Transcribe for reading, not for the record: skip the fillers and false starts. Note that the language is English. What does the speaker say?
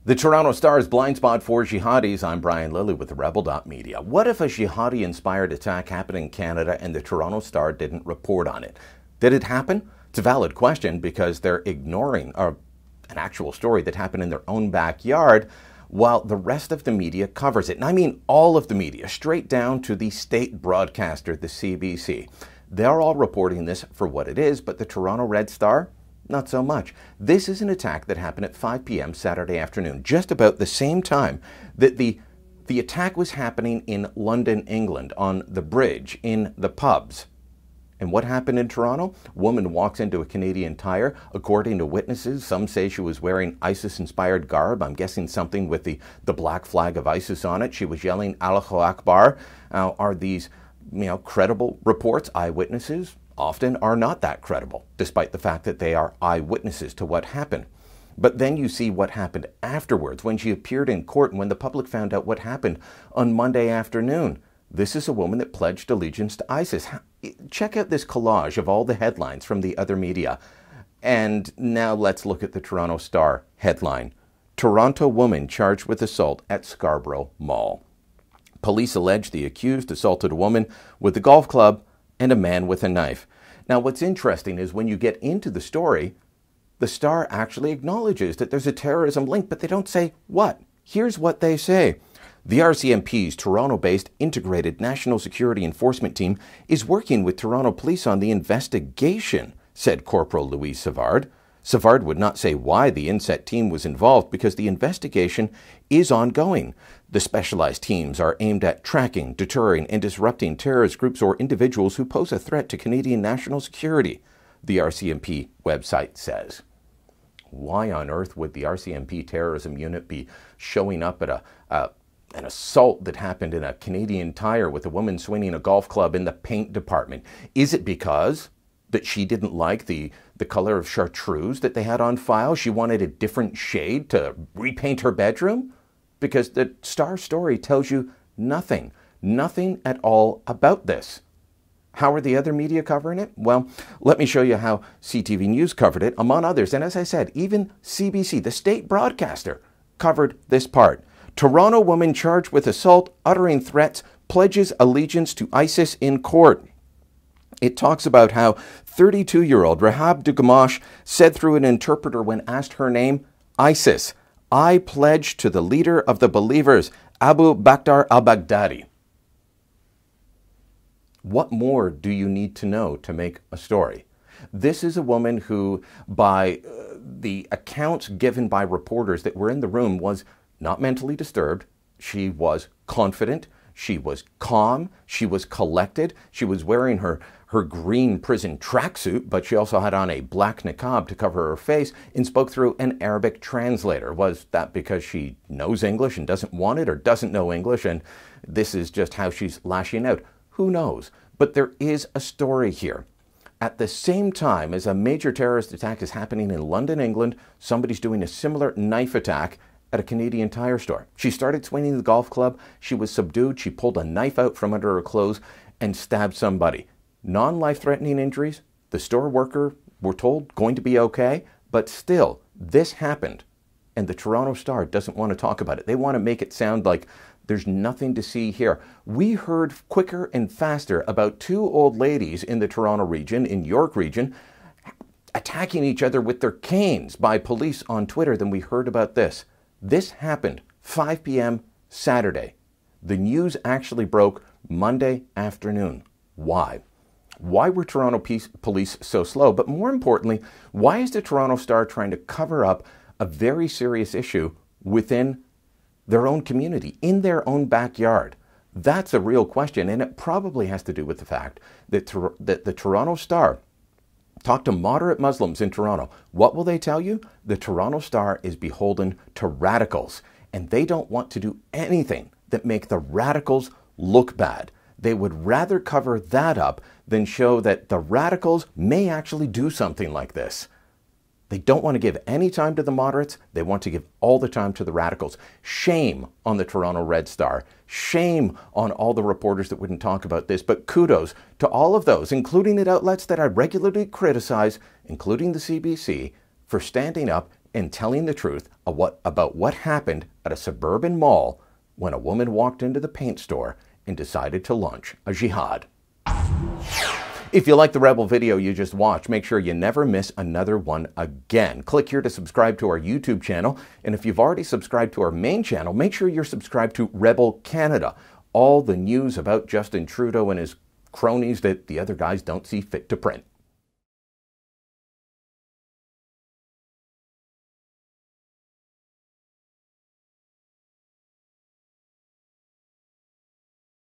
The Toronto Star's blind spot for jihadis. I'm Brian Lilly with the Rebel.media. What if a jihadi-inspired attack happened in Canada and the Toronto Star didn't report on it? Did it happen? It's a valid question because they're ignoring an actual story that happened in their own backyard while the rest of the media covers it. And I mean all of the media, straight down to the state broadcaster, the CBC. They're all reporting this for what it is, but the Toronto Red Star, not so much. This is an attack that happened at 5 p.m. Saturday afternoon, just about the same time that the attack was happening in London, England, on the bridge, in the pubs. And what happened in Toronto? Woman walks into a Canadian Tire. According to witnesses, some say she was wearing ISIS-inspired garb. I'm guessing something with the black flag of ISIS on it. She was yelling, Allahu Akbar. Are these, credible reports, eyewitnesses? Often are not that credible, despite the fact that they are eyewitnesses to what happened. But then you see what happened afterwards, when she appeared in court and when the public found out what happened on Monday afternoon. This is a woman that pledged allegiance to ISIS. Check out this collage of all the headlines from the other media. And now let's look at the Toronto Star headline. Toronto woman charged with assault at Scarborough Mall. Police allege the accused assaulted a woman with a golf club and a man with a knife. Now, what's interesting is when you get into the story, the Star actually acknowledges that there's a terrorism link, but they don't say what. Here's what they say. The RCMP's Toronto-based Integrated National Security Enforcement Team is working with Toronto Police on the investigation, said Corporal Louis Savard. Savard would not say why the INSET team was involved because the investigation is ongoing. The specialized teams are aimed at tracking, deterring, and disrupting terrorist groups or individuals who pose a threat to Canadian national security, the RCMP website says. Why on earth would the RCMP terrorism unit be showing up at an assault that happened in a Canadian Tire with a woman swinging a golf club in the paint department? Is it because that she didn't like the color of chartreuse that they had on file? She wanted a different shade to repaint her bedroom? Because the Star story tells you nothing at all about this. How are the other media covering it? Well, let me show you how CTV News covered it, among others. And as I said, even CBC, the state broadcaster, covered this part. Toronto woman charged with assault, uttering threats, pledges allegiance to ISIS in court. It talks about how 32-year-old Rahab Dugamash said through an interpreter when asked her name, ISIS, I pledge to the leader of the believers, Abu Bakr al-Baghdadi. What more do you need to know to make a story? This is a woman who, by the accounts given by reporters that were in the room, was not mentally disturbed. She was confident. She was calm. She was collected. She was wearing her green prison tracksuit, but she also had on a black niqab to cover her face and spoke through an Arabic translator. Was that because she knows English and doesn't want it, or doesn't know English and this is just how she's lashing out? Who knows? But there is a story here. At the same time as a major terrorist attack is happening in London, England, somebody's doing a similar knife attack at a Canadian Tire store. She started swinging the golf club. She was subdued. She pulled a knife out from under her clothes and stabbed somebody. Non-life-threatening injuries. The store worker, we're told, going to be okay. But still, this happened. And the Toronto Star doesn't want to talk about it. They want to make it sound like there's nothing to see here. We heard quicker and faster about two old ladies in the Toronto region, in York region, attacking each other with their canes by police on Twitter than we heard about this. This happened 5 p.m. Saturday. The news actually broke Monday afternoon. Why? Why were Toronto police so slow? But more importantly, why is the Toronto Star trying to cover up a very serious issue within their own community, in their own backyard? That's a real question, and it probably has to do with the fact that the Toronto Star talked to moderate Muslims in Toronto. What will they tell you? The Toronto Star is beholden to radicals, and they don't want to do anything that make the radicals look bad. They would rather cover that up than show that the radicals may actually do something like this. They don't want to give any time to the moderates. They want to give all the time to the radicals. Shame on the Toronto Red Star. Shame on all the reporters that wouldn't talk about this. But kudos to all of those, including the outlets that I regularly criticize, including the CBC, for standing up in telling the truth about what happened at a suburban mall when a woman walked into the paint store and decided to launch a jihad. If you like the Rebel video you just watched, make sure you never miss another one again. Click here to subscribe to our YouTube channel. And if you've already subscribed to our main channel, make sure you're subscribed to Rebel Canada. All the news about Justin Trudeau and his cronies that the other guys don't see fit to print.